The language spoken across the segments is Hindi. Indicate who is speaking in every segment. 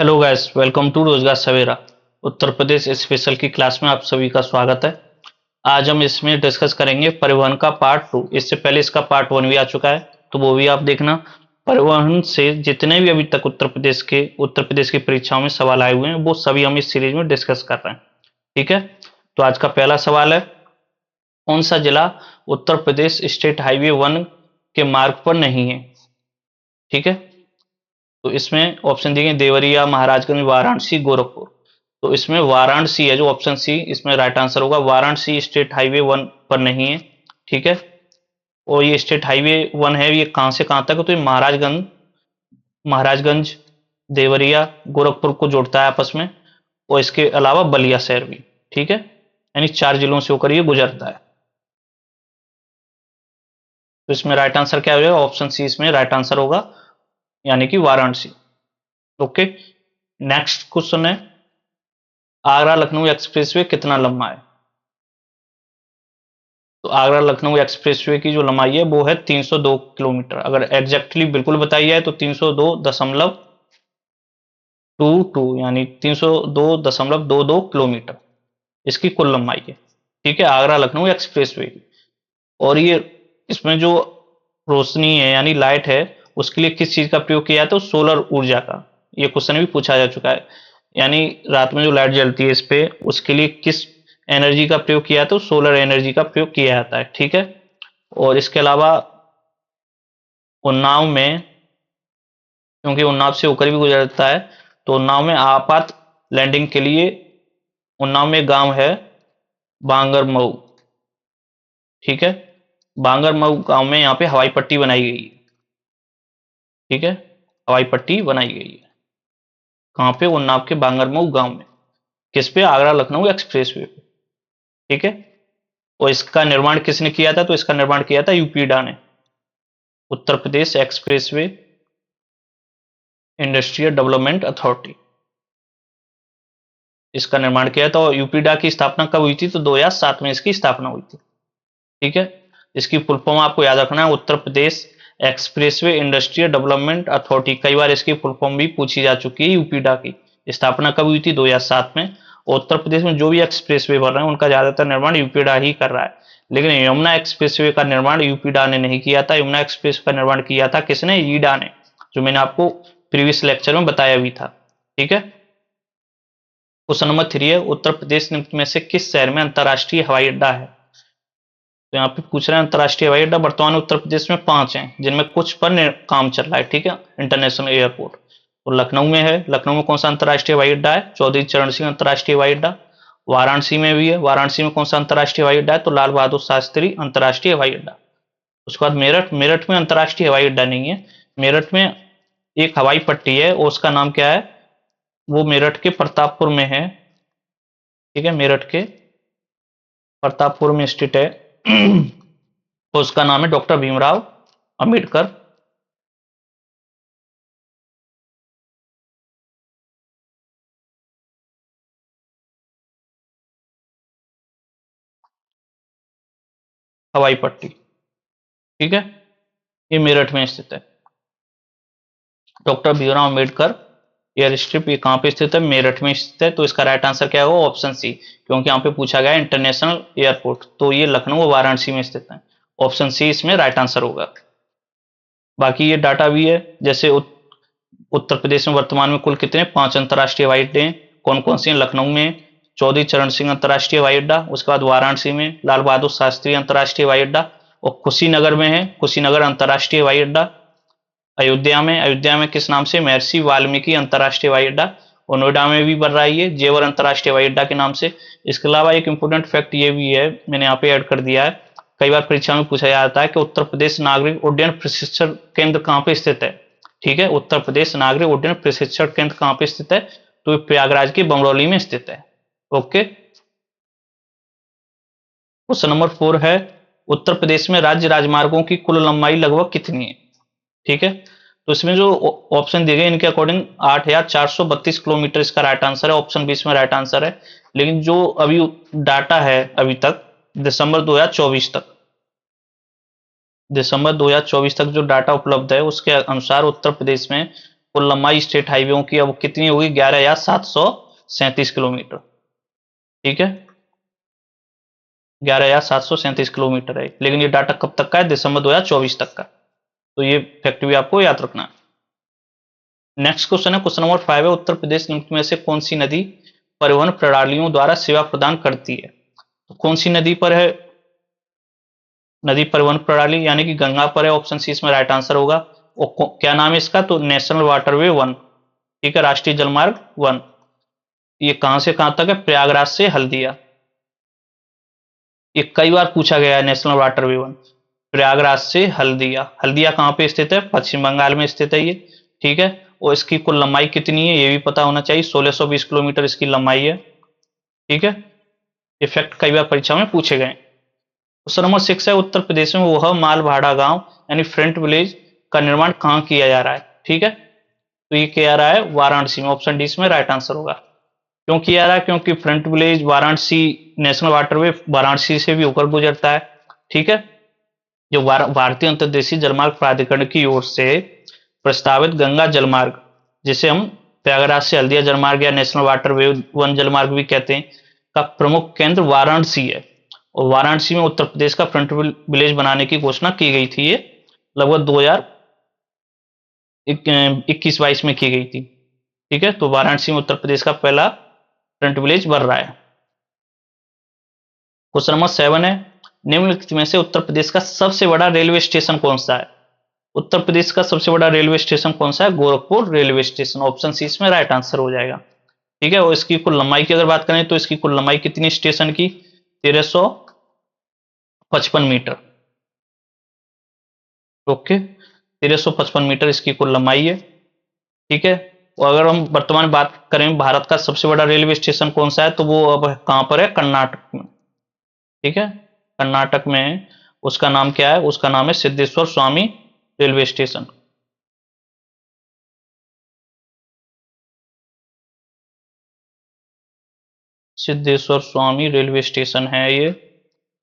Speaker 1: हेलो गाइस, वेलकम टू रोजगार सवेरा। उत्तर प्रदेश स्पेशल की क्लास में आप सभी का स्वागत है। आज हम इसमें डिस्कस करेंगे परिवहन का पार्ट टू। इससे पहले इसका पार्ट वन भी आ चुका है, तो वो भी आप देखना। परिवहन से जितने भी अभी तक उत्तर प्रदेश की परीक्षाओं में सवाल आए हुए हैं, वो सभी हम इस सीरीज में डिस्कस कर रहे हैं। ठीक है, तो आज का पहला सवाल है, कौन सा जिला उत्तर प्रदेश स्टेट हाईवे 1 के मार्ग पर नहीं है? ठीक है, तो इसमें ऑप्शन दिए देवरिया, महाराजगंज, वाराणसी, गोरखपुर। तो इसमें वाराणसी है जो ऑप्शन सी इसमें राइट आंसर होगा। वाराणसी स्टेट हाईवे 1 पर नहीं है। ठीक है, और ये स्टेट हाईवे 1 है, ये कहां से कहां तक है? तो ये महाराजगंज, देवरिया, गोरखपुर को जोड़ता है आपस में, और इसके अलावा बलिया शहर भी। ठीक है, यानी 4 जिलों से होकर ये गुजरता है। तो इसमें राइट आंसर क्या हो जाएगा? ऑप्शन सी इसमें राइट आंसर होगा, यानी कि वाराणसी। ओके, नेक्स्ट क्वेश्चन है, आगरा लखनऊ एक्सप्रेसवे कितना लंबा है? तो आगरा लखनऊ एक्सप्रेसवे की जो लंबाई है वो है 302 किलोमीटर। अगर एग्जैक्टली बिल्कुल बताई जाए तो 302.22, यानी 302.22 किलोमीटर इसकी कुल लंबाई है। ठीक है, आगरा लखनऊ एक्सप्रेसवे की। और ये इसमें जो रोशनी है यानी लाइट है, उसके लिए किस चीज का प्रयोग किया जाता है? तो सोलर ऊर्जा का। ये क्वेश्चन भी पूछा जा चुका है, यानी रात में जो लाइट जलती है इस पे, उसके लिए किस एनर्जी का प्रयोग किया जाता है? तो सोलर एनर्जी का प्रयोग किया जाता है। ठीक है, और इसके अलावा उन्नाव में, क्योंकि उन्नाव से होकर भी गुजरता है, तो उन्नाव में आपात लैंडिंग के लिए उन्नाव में गांव है बांगरमऊ। ठीक है, बांगरमऊ गांव में यहाँ पे हवाई पट्टी बनाई गई है। ठीक है, हवाई पट्टी बनाई गई है कहाँ पे? उन्नाव के बांगरमऊ गांव में। किस पे? आगरा लखनऊ एक्सप्रेसवे पे। ठीक है, और इसका निर्माण किसने किया था? तो इसका निर्माण किया था यूपीडा ने, Uttar Pradesh expressway industrial development authority. इसका निर्माण किया था, और यूपीडा की स्थापना कब हुई थी? तो 2007 में इसकी स्थापना हुई थी। ठीक है, इसकी फुल फॉर्म आपको याद रखना है, Uttar Pradesh expressway industrial development authority. कई बार इसकी फुल फॉर्म भी पूछी जा चुकी है। यूपीडा की स्थापना कब हुई थी? 2007 में। और उत्तर प्रदेश में जो भी एक्सप्रेसवे बन रहे हैं उनका ज्यादातर निर्माण यूपीडा ही कर रहा है, लेकिन यमुना एक्सप्रेसवे का निर्माण यूपीडा ने नहीं किया था। यमुना एक्सप्रेस का निर्माण किया था किसने? ईडा ने, जो मैंने आपको प्रीवियस लेक्चर में बताया भी था। ठीक है, क्वेश्चन नंबर 3 है, उत्तर प्रदेश निम्न में से किस शहर में अंतरराष्ट्रीय हवाई अड्डा है? तो यहाँ पे पूछ रहे हैं अंतरराष्ट्रीय हवाई अड्डा वर्तमान उत्तर प्रदेश में 5 हैं, जिनमें कुछ पर काम चल रहा है। ठीक है, इंटरनेशनल एयरपोर्ट। तो लखनऊ में है, लखनऊ में कौन सा अंतरराष्ट्रीय हवाई अड्डा है? चौधरी चरण सिंह अंतरराष्ट्रीय हवाई अड्डा। वाराणसी में भी है, वाराणसी में कौन सा अंतरराष्ट्रीय हवाई अड्डा है? तो लाल बहादुर शास्त्री अंतरराष्ट्रीय हवाई अड्डा। उसके बाद मेरठ, मेरठ में अंतरराष्ट्रीय हवाई अड्डा नहीं है। मेरठ में एक हवाई पट्टी है, और उसका नाम क्या है? वो मेरठ के प्रतापपुर में है। ठीक है, मेरठ के प्रतापपुर में स्थित है। उसका नाम है डॉक्टर भीमराव अंबेडकर हवाई पट्टी। ठीक है, ये मेरठ में स्थित है। Doctor Bhimrao Ambedkar air strip ये कहाँ पे स्थित है? मेरठ में स्थित है। तो इसका राइट आंसर क्या होगा? ऑप्शन सी, क्योंकि यहाँ पे पूछा गया इंटरनेशनल एयरपोर्ट, तो ये लखनऊ और वाराणसी में स्थित है। ऑप्शन सी इसमें राइट आंसर होगा। बाकी ये डाटा भी है, जैसे उत्तर प्रदेश में वर्तमान में कुल कितने 5 अंतर्राष्ट्रीय हवाई अड्डे हैं। कौन कौन से हैं? लखनऊ में चौधरी चरण सिंह अंतर्राष्ट्रीय हवाई अड्डा, उसके बाद वाराणसी में लाल बहादुर शास्त्री अंतर्राष्ट्रीय हवाई अड्डा, और कुशीनगर में है कुशीनगर अंतर्राष्ट्रीय हवाई अड्डा। अयोध्या में किस नाम से? महर्षि वाल्मीकि अंतर्राष्ट्रीय हवाई अड्डा। और नोएडा में भी बन रहा है ये जेवर अंतर्राष्ट्रीय हवाई अड्डा के नाम से। इसके अलावा एक इंपोर्टेंट फैक्ट ये भी है, मैंने यहाँ पे ऐड कर दिया है, कई बार परीक्षा में पूछा जाता है कि उत्तर प्रदेश नागरिक उड्डयन प्रशिक्षण केंद्र कहाँ पे स्थित है? ठीक है, उत्तर प्रदेश नागरिक उड्डयन प्रशिक्षण केंद्र कहाँ पे स्थित है? तो प्रयागराज के बमरौली में स्थित है। ओके, क्वेश्चन नंबर 4 है, उत्तर प्रदेश में राज्य राजमार्गों की कुल लंबाई लगभग कितनी है? ठीक है, तो इसमें जो ऑप्शन दिए गए इनके अकॉर्डिंग 8,432 किलोमीटर इसका राइट आंसर है। ऑप्शन बी इसमें राइट आंसर है। लेकिन जो अभी डाटा है अभी तक दिसंबर 2024 तक, दिसंबर 2024 तक जो डाटा उपलब्ध है उसके अनुसार उत्तर प्रदेश में कुल लंबाई स्टेट हाईवे की अब कितनी होगी, 11,737 किलोमीटर। ठीक है, 11,737 किलोमीटर है, लेकिन ये डाटा कब तक का है, दिसंबर 2024 तक का। तो ये फैक्ट भी आपको याद रखना है। नेक्स्ट क्वेश्चन है, क्वेश्चन नंबर 5 है, उत्तर प्रदेश निम्न में से कौन सी नदी परिवहन प्रणालियों द्वारा सेवा प्रदान करती है। तो कौन सी नदी पर है नदी परिवहन प्रणाली, यानी कि गंगा पर है, ऑप्शन सी इसमें राइट आंसर होगा। और क्या नाम है इसका, तो नेशनल वाटरवे 1। ठीक है, राष्ट्रीय जलमार्ग 1। ये कहां से कहां तक है, प्रयागराज से हल्दिया। ये कई बार पूछा गया है, नेशनल वाटरवे 1 प्रयागराज से हल्दिया। हल्दिया कहाँ पे स्थित है, पश्चिम बंगाल में स्थित है ये। ठीक है, और इसकी कुल लंबाई कितनी है ये भी पता होना चाहिए, 1620 किलोमीटर इसकी लंबाई है। ठीक है, ये फैक्ट कई बार परीक्षा में पूछे गए। क्वेश्चन नंबर 6 है, उत्तर प्रदेश में वह माल भाड़ा गांव यानी फ्रंट विलेज का निर्माण कहाँ किया जा रहा है। ठीक है, तो ये किया जा रहा है वाराणसी में, ऑप्शन डी इसमें राइट आंसर होगा। क्यों किया जा रहा है, क्योंकि front village Varanasi national waterway Varanasi से भी होकर गुजरता है। ठीक है, जो भारतीय अंतर्देशीय जलमार्ग प्राधिकरण की ओर से प्रस्तावित गंगा जलमार्ग, जिसे हम प्रयागराज से हल्दिया जलमार्ग या नेशनल वाटरवे 1 जलमार्ग भी कहते हैं, का प्रमुख केंद्र वाराणसी है। और वाराणसी में उत्तर प्रदेश का फ्रंट विलेज बनाने की घोषणा की गई थी, ये लगभग 2021-22 में की गई थी। ठीक है, तो वाराणसी में उत्तर प्रदेश का पहला फ्रंट विलेज बन रहा है। क्वेश्चन नंबर 7 है, निम्नलिखित में से उत्तर प्रदेश का सबसे बड़ा रेलवे स्टेशन कौन सा है। उत्तर प्रदेश का सबसे बड़ा रेलवे स्टेशन कौन सा है, Gorakhpur railway station, option C इसमें राइट आंसर हो जाएगा। ठीक है, और इसकी कुल लंबाई की अगर बात करें तो इसकी कुल लंबाई कितनी स्टेशन की, 1355 मीटर। ओके, 1355 मीटर इसकी कुल लंबाई है। ठीक है, और अगर हम वर्तमान बात करें भारत का सबसे बड़ा रेलवे स्टेशन कौन सा है, तो वो अब कहां पर है, कर्नाटक में। ठीक है, कर्नाटक में उसका नाम क्या है, उसका नाम है सिद्धेश्वर स्वामी रेलवे स्टेशन। सिद्धेश्वर स्वामी रेलवे स्टेशन है ये,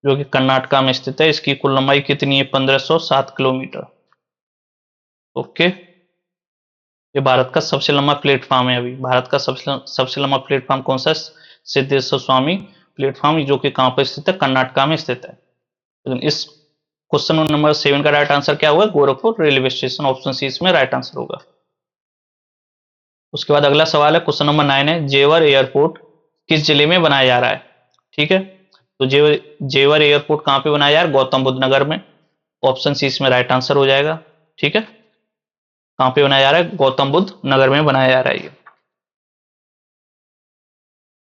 Speaker 1: जो कि कर्नाटका में स्थित है। इसकी कुल लंबाई कितनी है, 1507 किलोमीटर। ओके, ये भारत का सबसे लंबा प्लेटफॉर्म है। अभी भारत का सबसे लंबा प्लेटफॉर्म कौन सा है, सिद्धेश्वर स्वामी प्लेटफॉर्म, जो कि कहां पर स्थित है, कर्नाटका में स्थित है। लेकिन इस क्वेश्चन नंबर 7 का राइट आंसर क्या होगा, Gorakhpur railway station, option C इसमें राइट आंसर होगा। उसके बाद अगला सवाल है, क्वेश्चन नंबर 9 है, जेवर एयरपोर्ट किस जिले में बनाया जा रहा है। ठीक है, तो जेवर एयरपोर्ट कहां पे बनाया जा रहा है, गौतम बुद्ध नगर में, ऑप्शन सी इसमें राइट आंसर हो जाएगा। ठीक है, कहां पे बनाया जा रहा है, गौतम बुद्ध नगर में बनाया जा रहा है ये।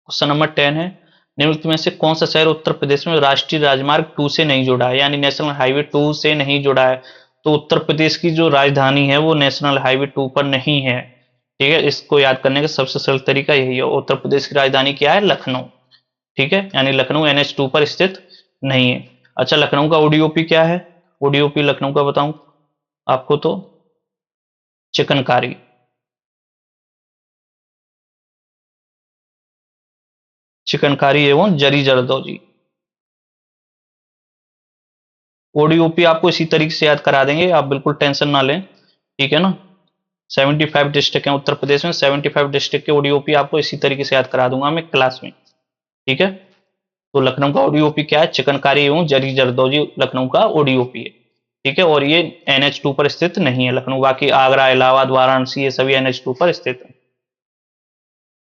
Speaker 1: क्वेश्चन नंबर 10 है, निम्नलिखित में से कौन सा शहर उत्तर प्रदेश में राष्ट्रीय राजमार्ग 2 से नहीं जुड़ा है, यानी नेशनल हाईवे 2 से नहीं जुड़ा है। तो उत्तर प्रदेश की जो राजधानी है वो नेशनल हाईवे 2 पर नहीं है। ठीक है, इसको याद करने का सबसे सरल तरीका यही है। उत्तर प्रदेश की राजधानी क्या है, लखनऊ। ठीक है, यानी लखनऊ NH2 पर स्थित नहीं है। अच्छा, लखनऊ का ओडीओपी क्या है, ओडीओपी लखनऊ का बताऊं आपको, तो चिकनकारी। चिकनकारी एवं जरी जरदोजी। ओडीओपी आपको इसी तरीके से याद करा देंगे, आप बिल्कुल टेंशन ना लें। ठीक है ना, 75 डिस्ट्रिक्ट हैं उत्तर प्रदेश में, 75 डिस्ट्रिक्ट के ओडीओपी आपको इसी तरीके से याद करा दूंगा मैं क्लास में। ठीक है, तो लखनऊ का ओडीओपी क्या है, चिकनकारी एवं जरी जरदोजी लखनऊ का ओडीओपी है। ठीक है, और ये NH2 पर स्थित नहीं है लखनऊ, बाकी आगरा, इलाहाबाद, वाराणसी ये सभी NH2 पर स्थित है।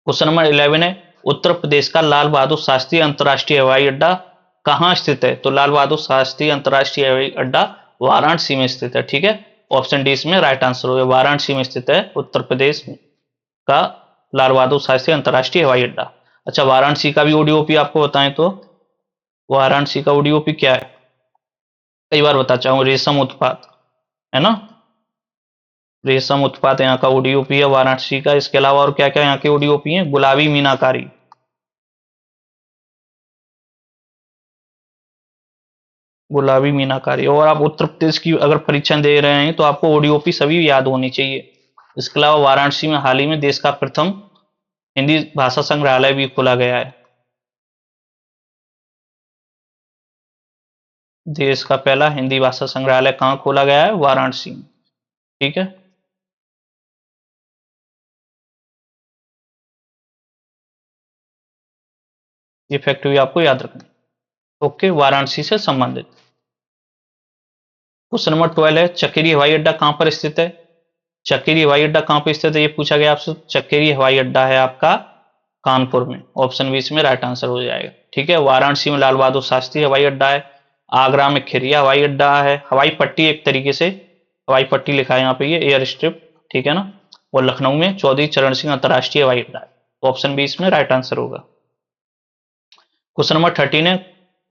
Speaker 1: क्वेश्चन नंबर 11 है, उत्तर प्रदेश का लाल बहादुर शास्त्री अंतर्राष्ट्रीय हवाई अड्डा कहाँ स्थित है। तो लाल बहादुर शास्त्री अंतर्राष्ट्रीय हवाई अड्डा वाराणसी में स्थित है। ठीक है, ऑप्शन डी इसमें राइट आंसर होगा, वाराणसी में स्थित है उत्तर प्रदेश का लाल बहादुर शास्त्री अंतर्राष्ट्रीय हवाई अड्डा। अच्छा, वाराणसी का भी ओडीओपी आपको बताएं तो वाराणसी का ओडीओपी क्या है, कई बार बता चाहूँ, रेशम उत्पाद है ना, रेशम उत्पाद यहाँ का ओडीओपी है वाराणसी का। इसके अलावा और क्या क्या यहाँ के ओडीओपी है, गुलाबी मीनाकारी, गुलाबी मीनाकारी। और आप उत्तर प्रदेश की अगर परीक्षा दे रहे हैं तो आपको ओडीओपी सभी याद होनी चाहिए। इसके अलावा वाराणसी में हाल ही में देश का प्रथम हिंदी भाषा संग्रहालय भी खोला गया है। देश का पहला हिंदी भाषा संग्रहालय कहाँ खोला गया है, वाराणसी में। ठीक है, ये फैक्ट भी आपको याद रखना है। ओके, वाराणसी से संबंधित। क्वेश्चन नंबर 12 है, चकेरी हवाई अड्डा कहां पर स्थित है? चकेरी हवाई अड्डा कहां पर स्थित है, ये पूछा गया आपसे। चकेरी हवाई अड्डा है आपका कानपुर में। ऑप्शन बी इसमें राइट आंसर हो जाएगा। ठीक है, वाराणसी में लाल बहादुर शास्त्री हवाई अड्डा है। आगरा में खेरिया हवाई अड्डा है, हवाई पट्टी एक तरीके से, हवाई पट्टी लिखा है यहाँ पे, ये एयर स्ट्रिप, ठीक है ना। और लखनऊ में चौधरी चरण सिंह अंतर्राष्ट्रीय हवाई अड्डा है। तो ऑप्शन बी इसमें राइट आंसर होगा। क्वेश्चन नंबर 13 है,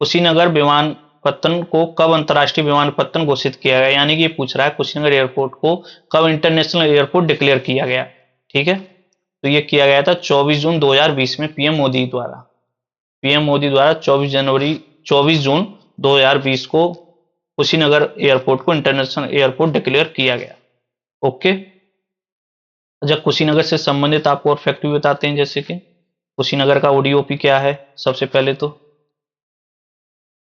Speaker 1: कुशीनगर विमानपत्तन को कब अंतर्राष्ट्रीय विमानपत्तन घोषित किया गया? यानी कि ये पूछ रहा है कुशीनगर एयरपोर्ट को कब इंटरनेशनल एयरपोर्ट डिक्लेयर किया गया। ठीक है, तो ये किया गया था 24 जून 2020 में पीएम मोदी द्वारा। पीएम मोदी द्वारा 24 जून 2020 को कुशीनगर एयरपोर्ट को इंटरनेशनल एयरपोर्ट डिक्लेयर किया गया। ओके, जब कुशीनगर से संबंधित आपको और फैक्ट भी बताते हैं, जैसे कि कुशीनगर का ओडीओपी क्या है। सबसे पहले तो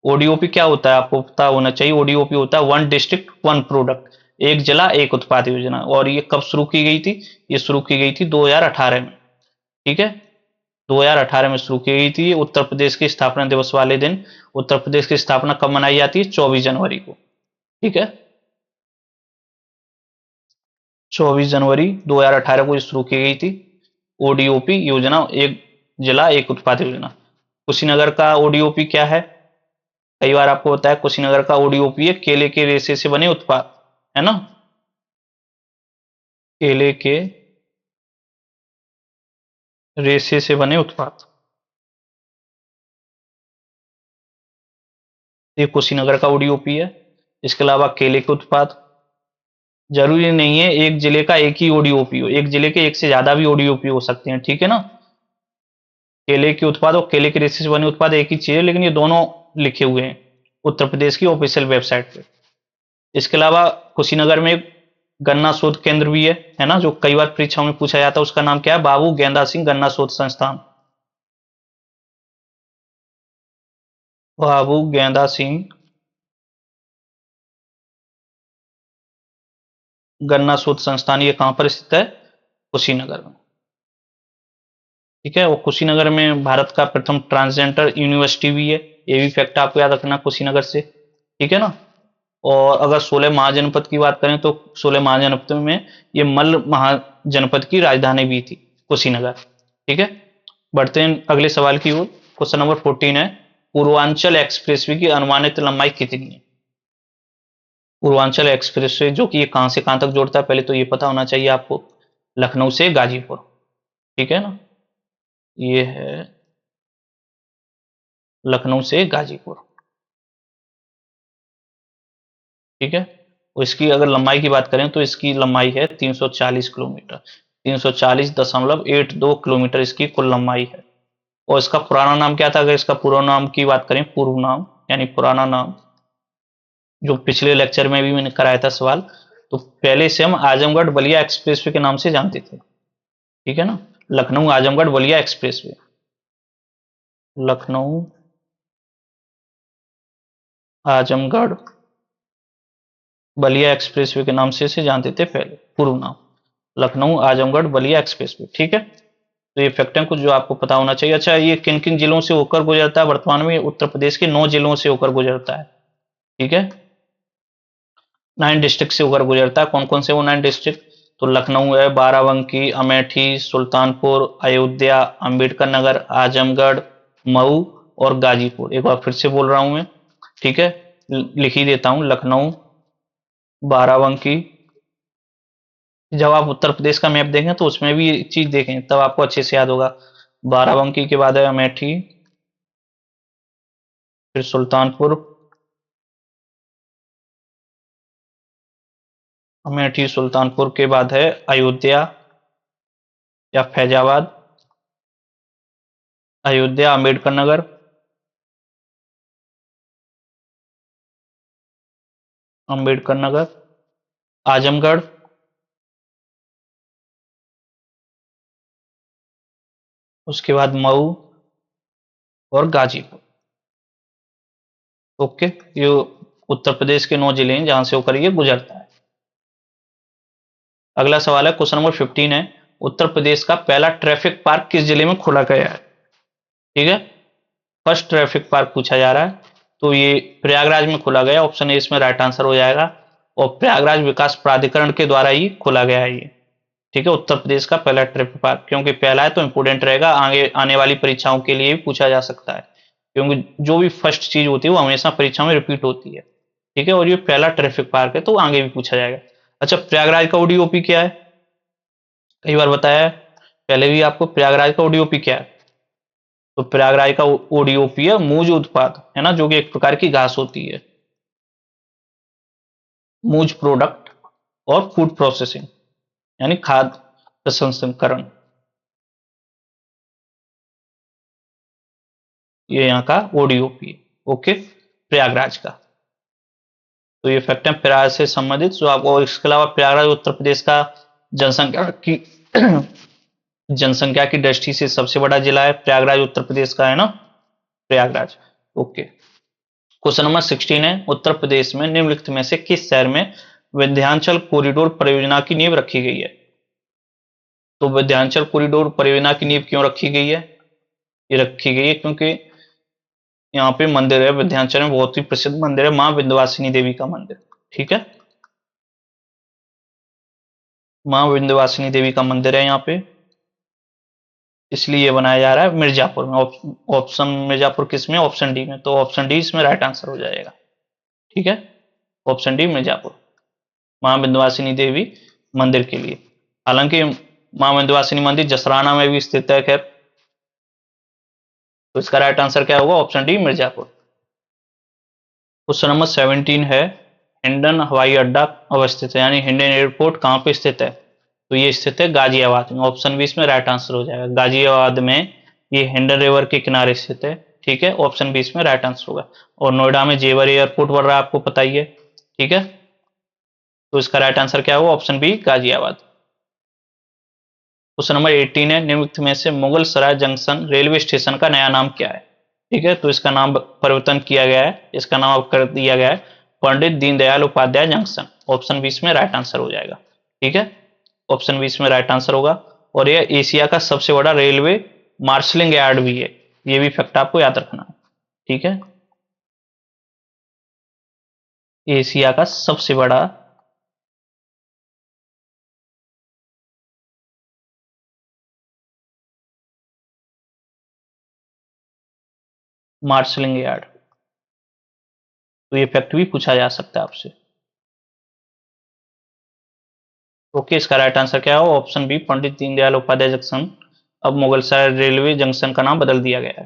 Speaker 1: ओडीओपी क्या होता है आपको पता होना चाहिए। ओडीओपी होता है वन डिस्ट्रिक्ट वन प्रोडक्ट, एक जिला एक उत्पाद योजना। और ये कब शुरू की गई थी? ये शुरू की गई थी 2018 में। ठीक है, 2018 में शुरू की गई थी। उत्तर प्रदेश के स्थापना दिवस वाले दिन, उत्तर प्रदेश की स्थापना कब मनाई जाती है? 24 जनवरी को। ठीक है, 24 जनवरी 2018 को शुरू की गई थी ओडीओपी योजना, एक जिला एक उत्पाद योजना। कुशीनगर का ओडीओपी क्या है? कई बार आपको बताया कुशीनगर का ओडीओपी है केले के रेशे से बने उत्पाद, है ना। केले के रेशे से बने उत्पाद, ये कुशीनगर का ओडीओपी है। इसके अलावा केले के उत्पाद, जरूरी नहीं है एक जिले का एक ही ओडीओपी हो, एक जिले के एक से ज्यादा भी ओडीओपी हो सकते हैं। ठीक है ना, केले के उत्पाद और केले के रेशे से बने उत्पाद एक ही चीज है, लेकिन ये दोनों लिखे हुए हैं उत्तर प्रदेश की ऑफिशियल वेबसाइट पे। इसके अलावा कुशीनगर में एक गन्ना शोध केंद्र भी है ना, जो कई बार परीक्षाओं में पूछा जाता है। उसका नाम क्या है? बाबू गेंदा सिंह गन्ना शोध संस्थान। बाबू गेंदा सिंह गन्ना शोध संस्थान, ये कहां पर स्थित है? कुशीनगर में। ठीक है, वो कुशीनगर में भारत का प्रथम ट्रांसजेंडर यूनिवर्सिटी भी है। ये भी फैक्ट आपको याद रखना कुशीनगर से। ठीक है ना। और अगर 16 महाजनपद की बात करें तो 16 महाजनपद में ये मल्ल महाजनपद की राजधानी भी थी कुशीनगर। ठीक है, बढ़ते हैं अगले सवाल की ओर। क्वेश्चन नंबर 14 है, पूर्वांचल एक्सप्रेसवे की अनुमानित लंबाई कितनी है? पूर्वांचल एक्सप्रेसवे जो कि ये कहां से कहां तक जोड़ता है, पहले तो ये पता होना चाहिए आपको। लखनऊ से गाजीपुर। ठीक है ना, ये है लखनऊ से गाजीपुर। ठीक है, और इसकी अगर लंबाई की बात करें तो इसकी लंबाई है 340 किलोमीटर। 340.82 किलोमीटर इसकी कुल लंबाई है। और इसका पुराना नाम क्या था? अगर इसका पूरा नाम की बात करें, पूर्व नाम यानी पुराना नाम, जो पिछले लेक्चर में भी मैंने कराया था सवाल, तो पहले से हम आजमगढ़ बलिया एक्सप्रेसवे के नाम से जानते थे। ठीक है ना, लखनऊ आजमगढ़ बलिया एक्सप्रेसवे, लखनऊ आजमगढ़ बलिया एक्सप्रेसवे के नाम से इसे जानते थे पहले, पूर्व नाम लखनऊ आजमगढ़ बलिया एक्सप्रेसवे। ठीक है, तो ये फैक्ट है कुछ जो आपको पता होना चाहिए। अच्छा, ये किन किन जिलों से होकर गुजरता है? वर्तमान में उत्तर प्रदेश के 9 जिलों से होकर गुजरता है। ठीक है, 9 डिस्ट्रिक्ट से होकर गुजरता है। कौन कौन से वो 9 डिस्ट्रिक्ट? तो लखनऊ है, बाराबंकी, अमेठी, सुल्तानपुर, अयोध्या, अंबेडकर नगर, आजमगढ़, मऊ और गाजीपुर। एक बार फिर से बोल रहा हूं मैं। ठीक है, लिख ही देता हूं, लखनऊ, बाराबंकी। जब आप उत्तर प्रदेश का मैप देखें तो उसमें भी ये चीज देखें, तब आपको अच्छे से याद होगा। बाराबंकी के बाद है अमेठी, फिर सुल्तानपुर, अमेठी सुल्तानपुर के बाद है अयोध्या या फैजाबाद, अयोध्या, अंबेडकर नगर, अंबेडकर नगर, आजमगढ़, उसके बाद मऊ और गाजीपुर। ओके, ये उत्तर प्रदेश के 9 जिले हैं जहां से होकर ये गुजरता है। अगला सवाल है, क्वेश्चन नंबर 15 है, उत्तर प्रदेश का पहला ट्रैफिक पार्क किस जिले में खोला गया है? ठीक है, फर्स्ट ट्रैफिक पार्क पूछा जा रहा है तो ये प्रयागराज में खोला गया, ऑप्शन ए इसमें राइट आंसर हो जाएगा। और प्रयागराज विकास प्राधिकरण के द्वारा ही खोला गया है ये, ठीक है, उत्तर प्रदेश का पहला ट्रैफिक पार्क। क्योंकि पहला है तो इंपोर्टेंट रहेगा, आगे आने वाली परीक्षाओं के लिए भी पूछा जा सकता है, क्योंकि जो भी फर्स्ट चीज होती है वो हमेशा परीक्षा में रिपीट होती है, ठीक है। और ये पहला ट्रैफिक पार्क है तो आगे भी पूछा जाएगा। अच्छा, प्रयागराज का ओडीओपी क्या है? कई बार बताया है पहले भी आपको, प्रयागराज का ओडीओपी क्या है? तो प्रयागराज का ओडीओपी है मूज उत्पाद, है ना, जो कि एक प्रकार की घास होती है। मूज प्रोडक्ट और फूड प्रोसेसिंग, यानी खाद्य प्रसंस्करण, ये यहाँ का ओडीओपी है। ओके, प्रयागराज का। तो ये फैक्ट है प्रयागराज से संबंधित जो आपको। इसके अलावा प्रयागराज उत्तर प्रदेश का जनसंख्या की जनसंख्या की दृष्टि से सबसे बड़ा जिला है प्रयागराज, उत्तर प्रदेश का, है ना, प्रयागराज। ओके, क्वेश्चन नंबर 16 है, उत्तर प्रदेश में निम्नलिखित में से किस शहर में विंध्याचल कॉरिडोर परियोजना की नींव रखी गई है? तो विंध्याचल कॉरिडोर परियोजना की नींव क्यों रखी गई है? ये रखी गई है क्योंकि यहाँ पे मंदिर है विंध्याचल में, बहुत ही प्रसिद्ध मंदिर है, मां विंध्यवासिनी देवी का मंदिर, ठीक है, मां विंध्यवासिनी देवी का मंदिर है यहाँ पे, इसलिए बनाया जा रहा है मिर्जापुर में। ऑप्शन मिर्जापुर किस में? ऑप्शन डी में। तो ऑप्शन डी इसमें राइट आंसर हो जाएगा, ठीक है, ऑप्शन डी मिर्जापुर, मां विंध्यवासिनी देवी मंदिर के लिए। हालांकि मां विंध्यवासिनी मंदिर जसराना में भी स्थित है, खैर। तो इसका राइट आंसर क्या होगा? Option D Mirzapur. Question number 17 है, हिंडन हवाई अड्डा अवस्थित है, यानी हिंडन एयरपोर्ट कहाँ पे स्थित है? तो ये स्थित है गाजियाबाद में, ऑप्शन बी इसमें राइट आंसर हो जाएगा। गाजियाबाद में ये हिंडन रिवर के किनारे स्थित है, ठीक है, ऑप्शन बी इसमें राइट आंसर होगा। और नोएडा में जेवर एयरपोर्ट बन रहा है, आपको पता ही है, ठीक है। तो इसका राइट आंसर क्या होगा? Option B Ghaziabad. Question number 18 है, निम्नलिखित में से Mughalsarai junction railway station का नया नाम क्या है? ठीक है, तो इसका नाम परिवर्तन किया गया है, इसका नाम अब कर दिया गया है पंडित दीनदयाल उपाध्याय जंक्शन, ऑप्शन 20 में राइट आंसर हो जाएगा, ठीक है, ऑप्शन 20 में राइट आंसर होगा। और यह एशिया का सबसे बड़ा रेलवे मार्शलिंग यार्ड भी है, ये भी फैक्ट आपको याद रखना है, ठीक है, एशिया का सबसे बड़ा मार्शलिंग यार्ड, तो ये फैक्ट भी पूछा जा सकता है आपसे। ओके, इसका राइट आंसर क्या हो? Option B Pandit Deendayal Upadhyay junction, अब मुगलसराय रेलवे जंक्शन का नाम बदल दिया गया है।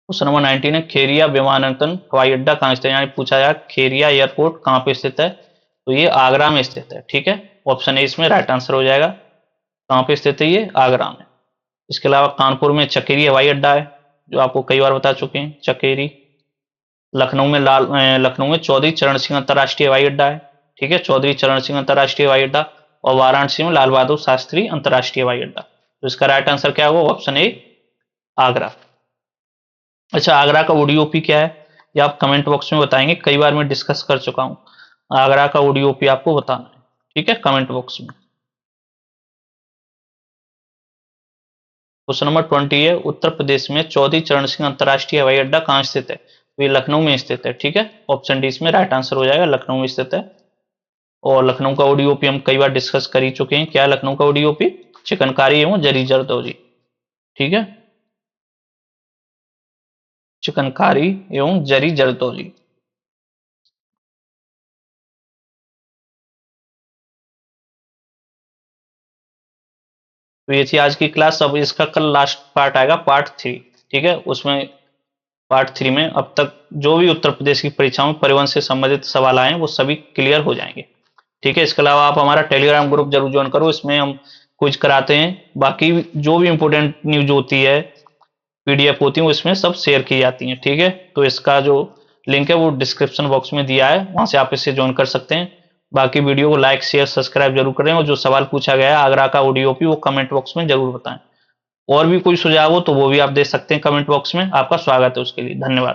Speaker 1: क्वेश्चन नंबर 19 है, खेरिया विमानतन हवाई अड्डा कहाँ स्थित है? यानी पूछा जाए खेरिया एयरपोर्ट कहाँ पे स्थित है? तो ये आगरा में स्थित है, ठीक है, ऑप्शन ए इसमें राइट आंसर हो जाएगा। कहाँ पे स्थित है? ये आगरा में। इसके अलावा कानपुर में चकेरी हवाई अड्डा है, जो आपको कई बार बता चुके हैं, चकेरी। लखनऊ में चौधरी चरण सिंह अंतर्राष्ट्रीय हवाई अड्डा है, ठीक है, चौधरी चरण सिंह अंतर्राष्ट्रीय हवाई अड्डा। और वाराणसी में लाल बहादुर शास्त्री अंतर्राष्ट्रीय हवाई अड्डा। तो इसका राइट आंसर क्या होगा? Option A Agra. अच्छा, आगरा का ओडीओपी क्या है? ये आप कमेंट बॉक्स में बताएंगे, कई बार मैं डिस्कस कर चुका हूं, आगरा का ओडीओपी आपको बताना है, ठीक है, कमेंट बॉक्स में। क्वेश्चन नंबर 20 है, उत्तर प्रदेश में चौधरी चरण सिंह अंतर्राष्ट्रीय हवाई अड्डा कहाँ स्थित है? तो ये लखनऊ में स्थित है, ठीक है, ऑप्शन डी इसमें राइट आंसर हो जाएगा, लखनऊ में स्थित है। और लखनऊ का ओडीओपी हम कई बार डिस्कस कर ही चुके हैं। क्या है लखनऊ का ओडीओपी? चिकनकारी एवं जरी जरदोजी, ठीक है, चिकनकारी एवं जरी जरदोजी। तो ये थी आज की क्लास। अब इसका कल लास्ट पार्ट आएगा, पार्ट 3, ठीक है, उसमें पार्ट 3 में अब तक जो भी उत्तर प्रदेश की परीक्षाओं में परिवहन से संबंधित सवाल आए वो सभी क्लियर हो जाएंगे, ठीक है। इसके अलावा आप हमारा टेलीग्राम ग्रुप जरूर ज्वाइन करो, इसमें हम कुछ कराते हैं, बाकी जो भी इंपोर्टेंट न्यूज होती है, पीडीएफ होती है, उसमें सब शेयर की जाती हैं, ठीक है। तो इसका जो लिंक है वो डिस्क्रिप्शन बॉक्स में दिया है, वहां से आप इसे ज्वाइन कर सकते हैं। बाकी वीडियो को लाइक शेयर सब्सक्राइब जरूर करें, और जो सवाल पूछा गया है आगरा का ओडीओपी वो कमेंट बॉक्स में जरूर बताएं। और भी कोई सुझाव हो तो वो भी आप दे सकते हैं कमेंट बॉक्स में, आपका स्वागत है उसके लिए। धन्यवाद।